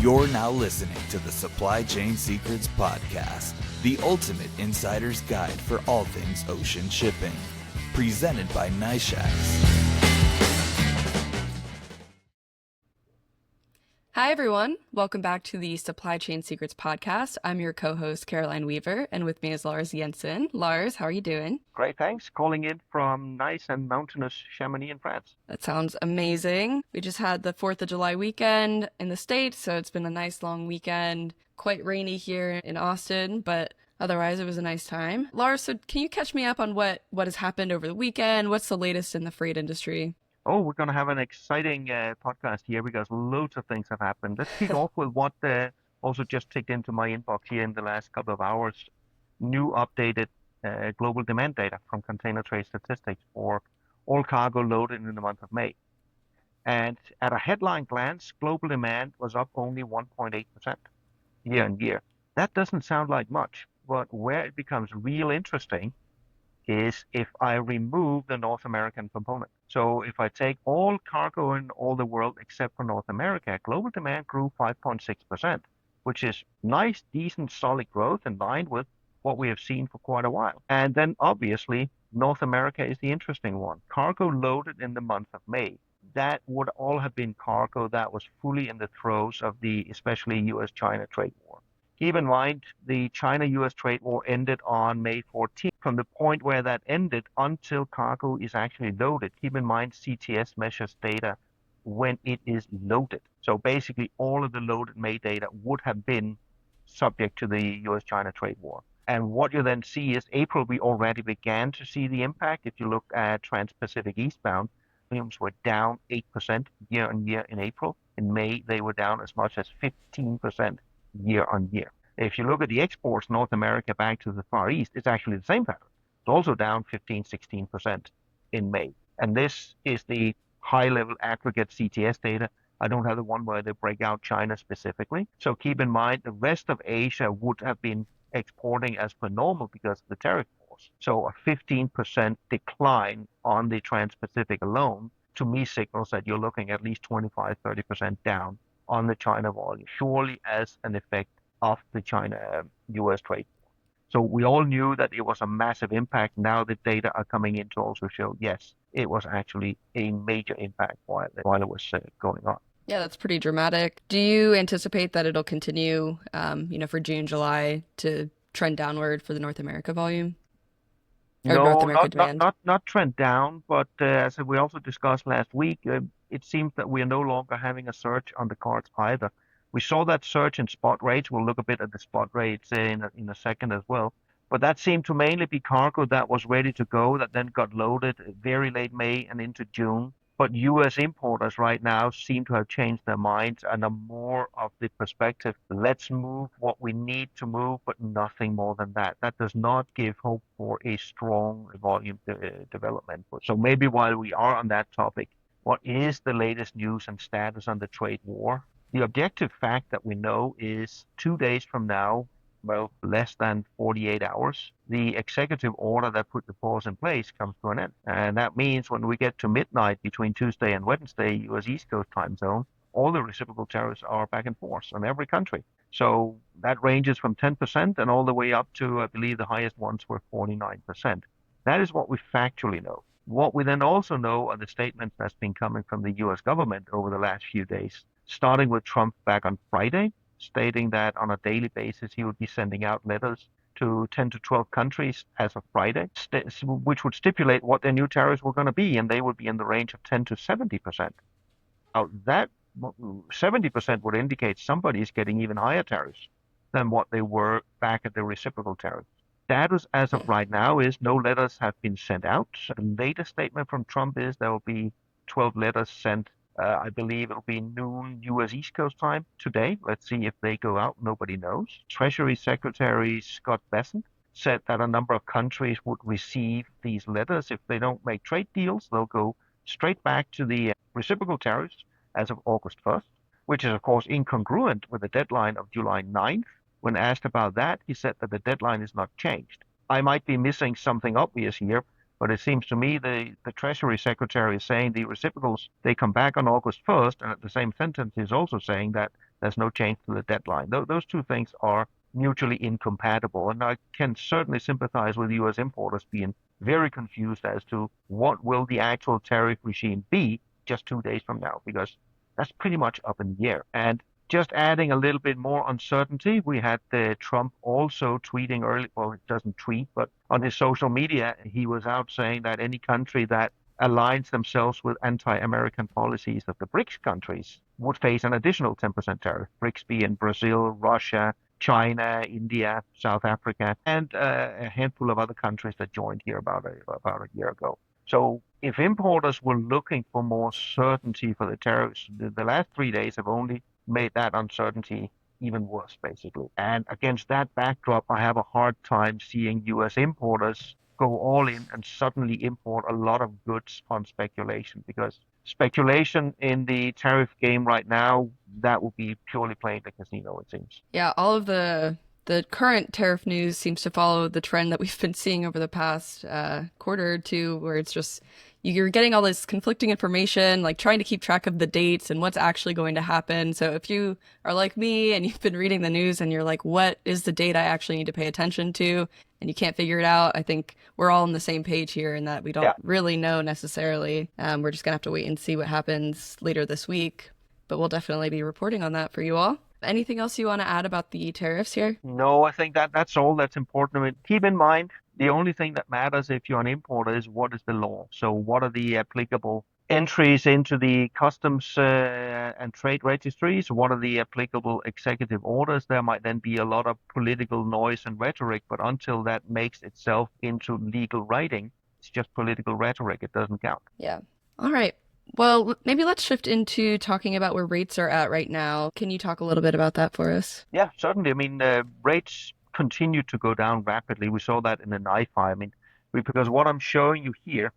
You're now listening to the Supply Chain Secrets Podcast, the ultimate insider's guide for all things ocean shipping. Presented by NiShacks. Hi, everyone. Welcome back to the Supply Chain Secrets Podcast. I'm your co-host, Caroline Weaver, and with me is Lars Jensen. Lars, how are you doing? Great, thanks. Calling in from nice and mountainous Chamonix in France. That sounds amazing. We just had the 4th of July weekend in the States, so it's been a nice long weekend. Quite rainy here in Austin, but otherwise it was a nice time. Lars, so can you catch me up on what has happened over the weekend? What's the latest in the freight industry? Oh, we're going to have an exciting podcast here because loads of things have happened. Let's kick off with what also just ticked into my inbox here in the last couple of hours. New updated global demand data from Container Trade Statistics for all cargo loaded in the month of May. And at a headline glance, global demand was up only 1.8% year on year. That doesn't sound like much, but where it becomes real interesting is if I remove the North American component. So if I take all cargo in all the world except for North America, global demand grew 5.6%, which is nice, decent, solid growth in line with what we have seen for quite a while. And then obviously, North America is the interesting one. Cargo loaded in the month of May. That would all have been cargo that was fully in the throes of the especially US-China trade war. Keep in mind, the China-US trade war ended on May 14th. From the point where that ended until cargo is actually loaded, keep in mind CTS measures data when it is loaded. So basically, all of the loaded May data would have been subject to the US-China trade war. And what you then see is April, we already began to see the impact. If you look at Trans-Pacific eastbound, volumes were down 8% year on year in April. In May, they were down as much as 15% year on year. If you look at the exports, North America back to the Far East, it's actually the same pattern. It's also down 16% in May. And this is the high-level aggregate CTS data. I don't have the one where they break out China specifically. So keep in mind, the rest of Asia would have been exporting as per normal because of the tariff wars. So a 15% decline on the Trans-Pacific alone, to me, signals that you're looking at least 25-30% down on the China volume, surely as an effect of the China-US trade war. So we all knew that it was a massive impact. Now the data are coming in to also show, yes, it was actually a major impact while it was going on. Yeah, that's pretty dramatic. Do you anticipate that it'll continue, for June, July to trend downward for the North America volume? Or No, North America demand? not trend down, but as we also discussed last week, it seems that we are no longer having a surge on the cards either. We saw that surge in spot rates. We'll look a bit at the spot rates in a second as well. But that seemed to mainly be cargo that was ready to go, that then got loaded very late May and into June. But U.S. importers right now seem to have changed their minds and are more of the perspective, let's move what we need to move, but nothing more than that. That does not give hope for a strong volume development. So maybe while we are on that topic, what is the latest news and status on the trade war? The objective fact that we know is 2 days from now, well, less than 48 hours, the executive order that put the pause in place comes to an end. And that means when we get to midnight between Tuesday and Wednesday, US East Coast time zone, all the reciprocal tariffs are back in force on every country. So that ranges from 10% and all the way up to, I believe the highest ones were 49%. That is what we factually know. What we then also know are the statements that's been coming from the US government over the last few days, starting with Trump back on Friday, stating that on a daily basis he would be sending out letters to 10 to 12 countries as of Friday, which would stipulate what their new tariffs were going to be, and they would be in the range of 10 to 70%. Now, that 70% would indicate somebody is getting even higher tariffs than what they were back at the reciprocal tariff. Status as of right now is no letters have been sent out. The latest statement from Trump is there will be 12 letters sent. I believe it'll be noon US East Coast time today. Let's see if they go out. Nobody knows. Treasury Secretary Scott Bessent said that a number of countries would receive these letters. If they don't make trade deals, they'll go straight back to the reciprocal tariffs as of August 1st, which is, of course, incongruent with the deadline of July 9th. When asked about that, he said that the deadline is not changed. I might be missing something obvious here, but it seems to me the Treasury Secretary is saying the reciprocals, they come back on August 1st, and at the same sentence he's also saying that There's no change to the deadline. Those two things are mutually incompatible. And I can certainly sympathize with U.S. importers being very confused as to what will the actual tariff regime be just 2 days from now, because that's pretty much up in the air. And just adding a little bit more uncertainty, we had Trump also tweeting early, well, he doesn't tweet, but on his social media, he was out saying that any country that aligns themselves with anti-American policies of the BRICS countries would face an additional 10% tariff. BRICS being Brazil, Russia, China, India, South Africa, and a handful of other countries that joined here about a year ago. So if importers were looking for more certainty for the tariffs, the last 3 days have only made that uncertainty even worse, basically. And against that backdrop, I have a hard time seeing U.S. importers go all in and suddenly import a lot of goods on speculation, because speculation in the tariff game right now, that would be purely playing the casino, it seems. Yeah, all of the current tariff news seems to follow the trend that we've been seeing over the past quarter or two, where it's just you're getting all this conflicting information, like trying to keep track of the dates and what's actually going to happen. So if you are like me and you've been reading the news and you're like, what is the date I actually need to pay attention to? And you can't figure it out, I think we're all on the same page here in that we don't really know necessarily. We're just going to have to wait and see what happens later this week. But we'll definitely be reporting on that for you all. Anything else you want to add about the tariffs here? No, I think that's all that's important. I mean, keep in mind, the only thing that matters if you're an importer is what is the law. So what are the applicable entries into the customs and trade registries? What are the applicable executive orders? There might then be a lot of political noise and rhetoric, but until that makes itself into legal writing, it's just political rhetoric. It doesn't count. Yeah. All right. Well, maybe let's shift into talking about where rates are at right now. Can you talk a little bit about that for us? Yeah, certainly. I mean, rates continue to go down rapidly. We saw that in the NIFI. I mean, because what I'm showing you here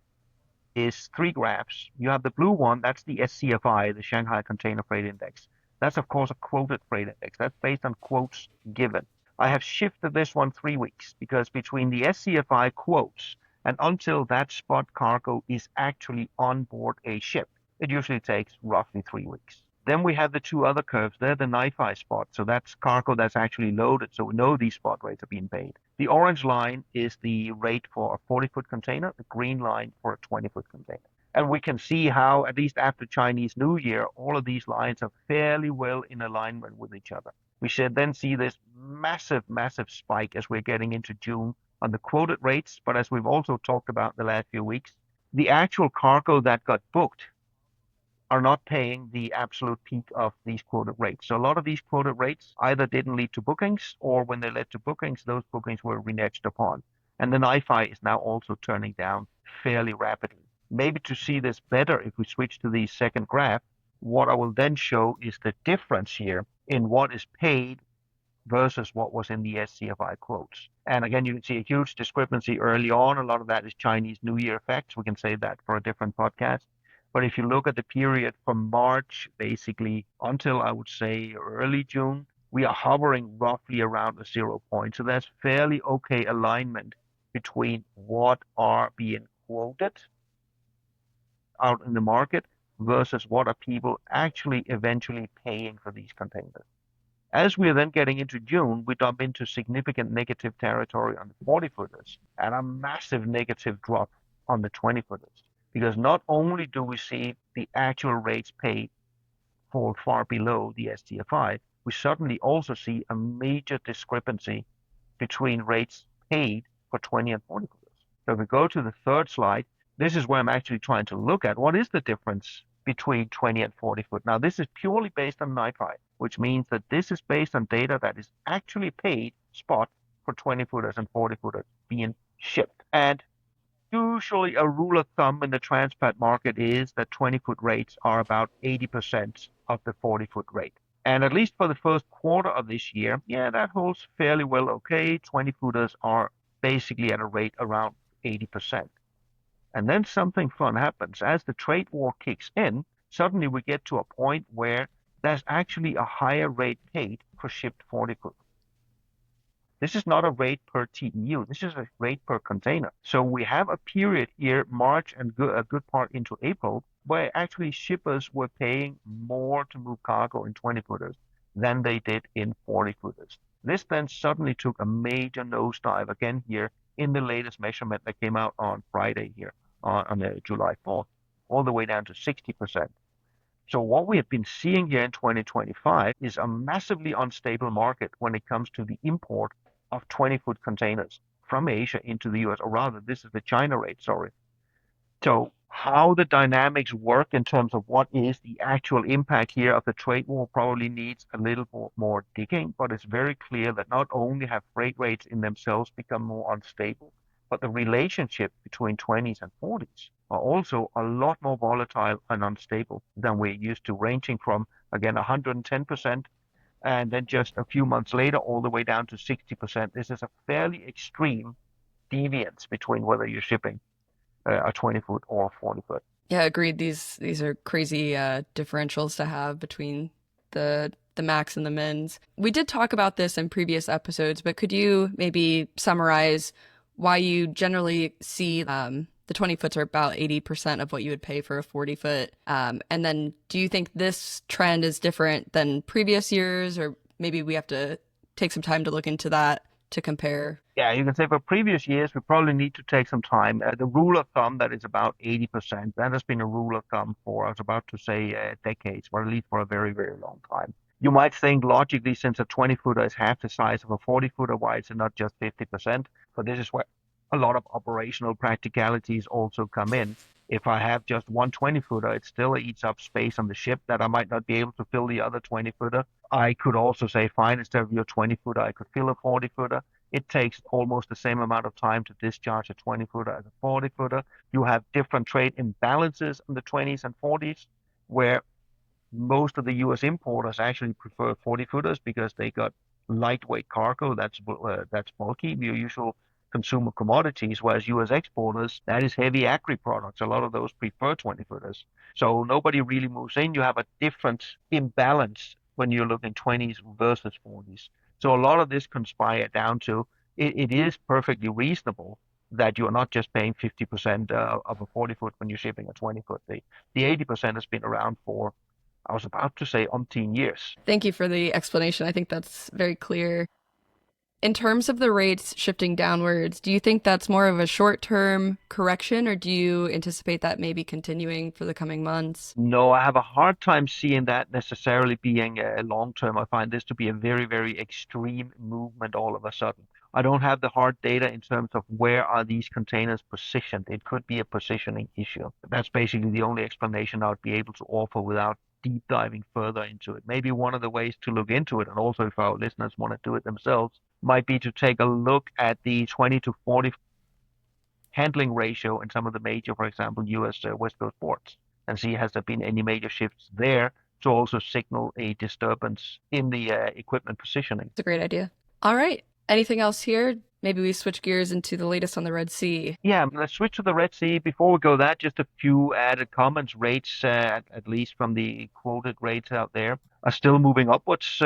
is three graphs. You have the blue one, that's the SCFI, the Shanghai Container Freight Index. That's, of course, a quoted freight index. That's based on quotes given. I have shifted this one 3 weeks because between the SCFI quotes and until that spot cargo is actually on board a ship, it usually takes roughly 3 weeks. Then we have the two other curves. They're the NIFI spot. So that's cargo that's actually loaded. So we know these spot rates are being paid. The orange line is the rate for a 40-foot container, the green line for a 20-foot container. And we can see how, at least after Chinese New Year, all of these lines are fairly well in alignment with each other. We should then see this massive, massive spike as we're getting into June on the quoted rates. But as we've also talked about the last few weeks, the actual cargo that got booked are not paying the absolute peak of these quoted rates. So a lot of these quoted rates either didn't lead to bookings, or when they led to bookings, those bookings were reneged upon. And the NIFI is now also turning down fairly rapidly. Maybe to see this better, if we switch to the second graph, what I will then show is the difference here in what is paid versus what was in the SCFI quotes. And again, you can see a huge discrepancy early on. A lot of that is Chinese New Year effects. We can save that for a different podcast. But if you look at the period from March, basically, until I would say early June, we are hovering roughly around the 0 point. So there's fairly okay alignment between what are being quoted out in the market versus what are people actually eventually paying for these containers. As we are then getting into June, we dump into significant negative territory on the 40-footers and a massive negative drop on the 20-footers. Because not only do we see the actual rates paid fall far below the STFI, we certainly also see a major discrepancy between rates paid for 20 and 40 footers. So if we go to the third slide, this is where I'm actually trying to look at what is the difference between 20 and 40 foot. Now, this is purely based on NIFI, which means that this is based on data that is actually paid spot for 20 footers and 40 footers being shipped. And usually a rule of thumb in the transpat market is that 20-foot rates are about 80% of the 40-foot rate. And at least for the first quarter of this year, yeah, that holds fairly well okay. 20-footers are basically at a rate around 80%. And then something fun happens. As the trade war kicks in, suddenly we get to a point where there's actually a higher rate paid for shipped 40-foot. This is not a rate per TEU. This is a rate per container. So we have a period here, March and a good part into April, where actually shippers were paying more to move cargo in 20-footers than they did in 40 footers. This then suddenly took a major nosedive again here in the latest measurement that came out on Friday here on July 4th, all the way down to 60%. So what we have been seeing here in 2025 is a massively unstable market when it comes to the import of 20-foot containers from Asia into the US, or rather, this is the China rate, sorry. So how the dynamics work in terms of what is the actual impact here of the trade war probably needs a little more digging, but it's very clear that not only have freight rates in themselves become more unstable, but the relationship between 20s and 40s are also a lot more volatile and unstable than we're used to, ranging from, again, 110% and then just a few months later, all the way down to 60%. This is a fairly extreme deviance between whether you're shipping a 20-foot or a 40-foot. Yeah, agreed. These are crazy differentials to have between the max and the mins. We did talk about this in previous episodes, but could you maybe summarize why you generally see the 20 foots are about 80% of what you would pay for a 40 foot? And then do you think this trend is different than previous years, or maybe we have to take some time to look into that to compare? Yeah, you can say for previous years, we probably need to take some time. The rule of thumb that is about 80%, that has been a rule of thumb for, I was about to say decades, or at least for a very, very long time. You might think logically, since a 20-footer is half the size of a 40-footer, why is it not just 50%? But this is where a lot of operational practicalities also come in. If I have just one 20-footer, it still eats up space on the ship that I might not be able to fill the other 20-footer. I could also say, fine, instead of your 20-footer, I could fill a 40-footer. It takes almost the same amount of time to discharge a 20-footer as a 40-footer. You have different trade imbalances in the 20s and 40s, where most of the US importers actually prefer 40-footers because they got lightweight cargo that's bulky, your usual consumer commodities, whereas US exporters, that is heavy agri products. A lot of those prefer 20-footers. So nobody really moves in. You have a different imbalance when you're looking 20s versus 40s. So a lot of this conspire down to it is perfectly reasonable that you're not just paying 50% of a 40-foot when you're shipping a 20-foot. The 80% has been around for, I was about to say, umpteen years. Thank you for the explanation. I think that's very clear. In terms of the rates shifting downwards, do you think that's more of a short-term correction, or do you anticipate that maybe continuing for the coming months? No, I have a hard time seeing that necessarily being a long-term. I find this to be a very, very extreme movement all of a sudden. I don't have the hard data in terms of where are these containers positioned. It could be a positioning issue. That's basically the only explanation I would be able to offer without deep diving further into it. Maybe one of the ways to look into it, and also if our listeners want to do it themselves, might be to take a look at the 20 to 40 handling ratio in some of the major, for example, US West Coast ports, and see has there been any major shifts there to also signal a disturbance in the equipment positioning. It's a great idea. All right. Anything else here? Maybe we switch gears into the latest on the Red Sea. Yeah, let's switch to the Red Sea. Before we go that, just a few added comments. Rates, at least from the quoted rates out there, are still moving upwards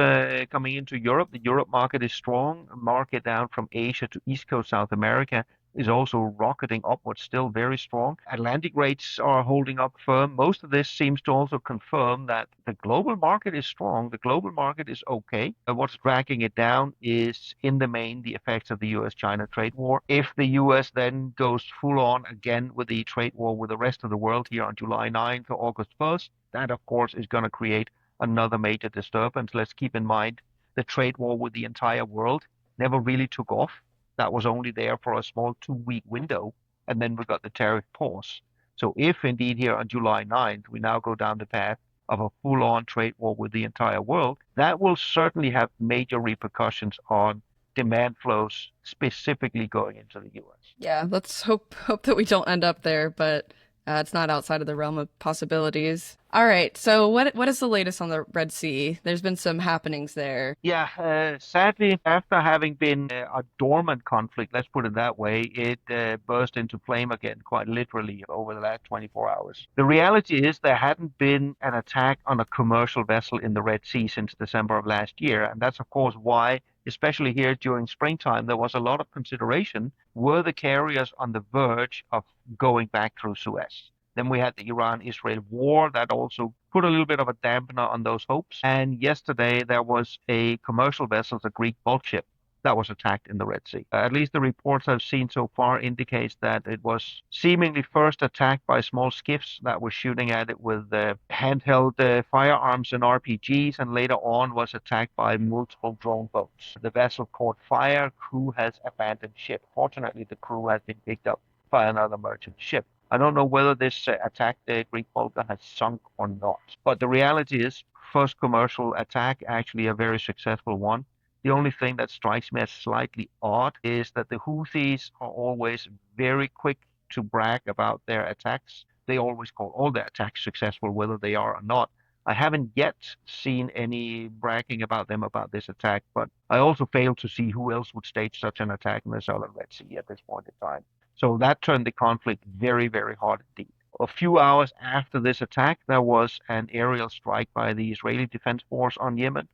coming into Europe. The Europe market is strong. Market down from Asia to East Coast South America is also rocketing upwards, still very strong. Atlantic rates are holding up firm. Most of this seems to also confirm that the global market is strong. The global market is okay. What's dragging it down is, in the main, the effects of the US-China trade war. If the US then goes full on again with the trade war with the rest of the world here on July 9th or August 1st, that, of course, is going to create another major disturbance. Let's keep in mind the trade war with the entire world never really took off. That was only there for a small 2-week window, and then we got the tariff pause. So if indeed here on July 9th, we now go down the path of a full-on trade war with the entire world, that will certainly have major repercussions on demand flows, specifically going into the US. Yeah, let's hope that we don't end up there, but it's not outside of the realm of possibilities. All right, so what is the latest on the Red Sea? There's been some happenings there. Yeah, sadly, after having been a dormant conflict, let's put it that way, it burst into flame again, quite literally, over the last 24 hours. The reality is there hadn't been an attack on a commercial vessel in the Red Sea since December of last year, and that's, of course, why, especially here during springtime, there was a lot of consideration. Were the carriers on the verge of going back through Suez? Then we had the Iran-Israel war that also put a little bit of a dampener on those hopes. And yesterday there was a commercial vessel, a Greek bulk ship, that was attacked in the Red Sea. At least the reports I've seen so far indicates that it was seemingly first attacked by small skiffs that were shooting at it with handheld firearms and RPGs, and later on was attacked by multiple drone boats. The vessel caught fire. Crew has abandoned ship. Fortunately, the crew has been picked up by another merchant ship. I don't know whether this attack, the Greek bulker, has sunk or not. But the reality is, first commercial attack, actually a very successful one. The only thing that strikes me as slightly odd is that the Houthis are always very quick to brag about their attacks. They always call all their attacks successful, whether they are or not. I haven't yet seen any bragging about them about this attack, but I also fail to see who else would stage such an attack in the Southern Red Sea at this point in time. So that turned the conflict very, very hot indeed. A few hours after this attack, there was an aerial strike by the Israeli Defense Force on Yemen.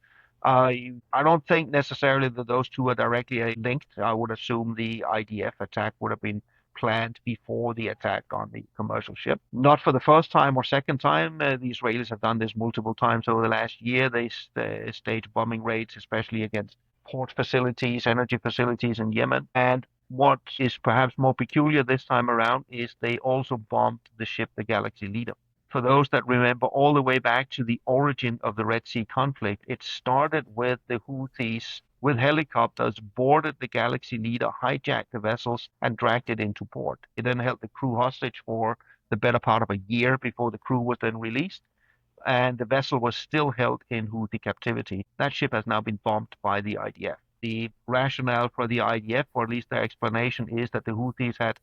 I don't think necessarily that those two are directly linked. I would assume the IDF attack would have been planned before the attack on the commercial ship. Not for the first time or second time. The Israelis have done this multiple times over the last year. They staged bombing raids, especially against port facilities, energy facilities in Yemen. And what is perhaps more peculiar this time around is they also bombed the ship, the Galaxy Leader. For those that remember all the way back to the origin of the Red Sea conflict, it started with the Houthis with helicopters boarded the Galaxy Leader, hijacked the vessels, and dragged it into port. It then held the crew hostage for the better part of a year before the crew was then released, and the vessel was still held in Houthi captivity. That ship has now been bombed by the IDF. The rationale for the IDF, or at least their explanation, is that the Houthis had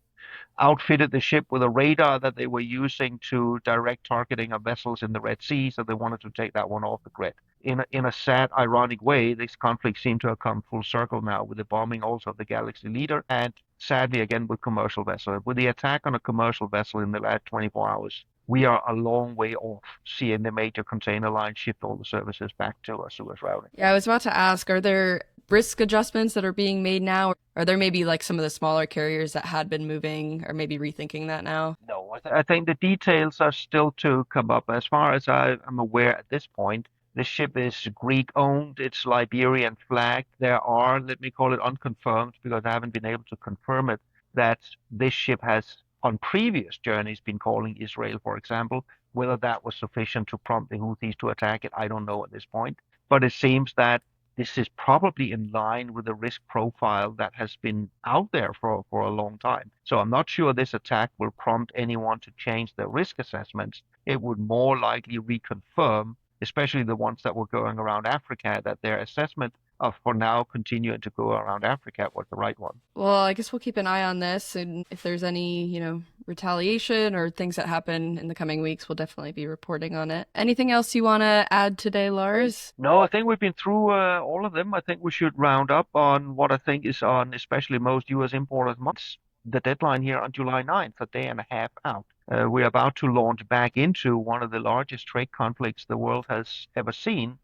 outfitted the ship with a radar that they were using to direct targeting of vessels in the Red Sea, so they wanted to take that one off the grid. In a sad, ironic way, this conflict seemed to have come full circle now with the bombing also of the Galaxy Leader, and sadly again with commercial vessel. With the attack on a commercial vessel in the last 24 hours, we are a long way off seeing the major container line shift all the services back to a Suez routing. Yeah, I was about to ask, are there risk adjustments that are being made now? Are there maybe like some of the smaller carriers that had been moving or maybe rethinking that now? No, I think the details are still to come up. As far as I'm aware at this point, the ship is Greek-owned. It's Liberian flagged. There are, let me call it unconfirmed, because I haven't been able to confirm it, that this ship has on previous journeys been calling Israel, for example. Whether that was sufficient to prompt the Houthis to attack it, I don't know at this point. But it seems that this is probably in line with the risk profile that has been out there for a long time. So I'm not sure this attack will prompt anyone to change their risk assessments. It would more likely reconfirm, especially the ones that were going around Africa, that their assessment of for now continuing to go around Africa was the right one. Well, I guess we'll keep an eye on this, and if there's any, retaliation or things that happen in the coming weeks, we'll definitely be reporting on it. Anything else you want to add today, Lars? No, I think we've been through all of them. I think we should round up on what I think is on especially most U.S. importers' months. The deadline here on July 9th, a day and a half out. We're about to launch back into one of the largest trade conflicts the world has ever seen.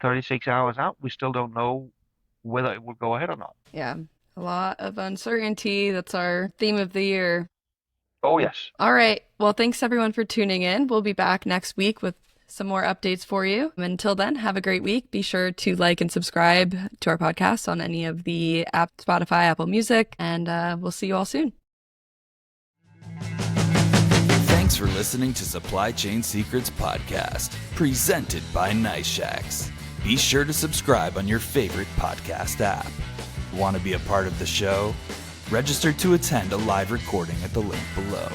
36 hours out, we still don't know whether it will go ahead or not. Yeah, a lot of uncertainty. That's our theme of the year. Oh, yes. All right. Well, thanks everyone for tuning in. We'll be back next week with some more updates for you. Until then, have a great week. Be sure to like and subscribe to our podcast on any of the apps, Spotify, Apple Music, and we'll see you all soon. Thanks for listening to Supply Chain Secrets Podcast, presented by Nice Shacks. Be sure to subscribe on your favorite podcast app. Want to be a part of the show? Register to attend a live recording at the link below.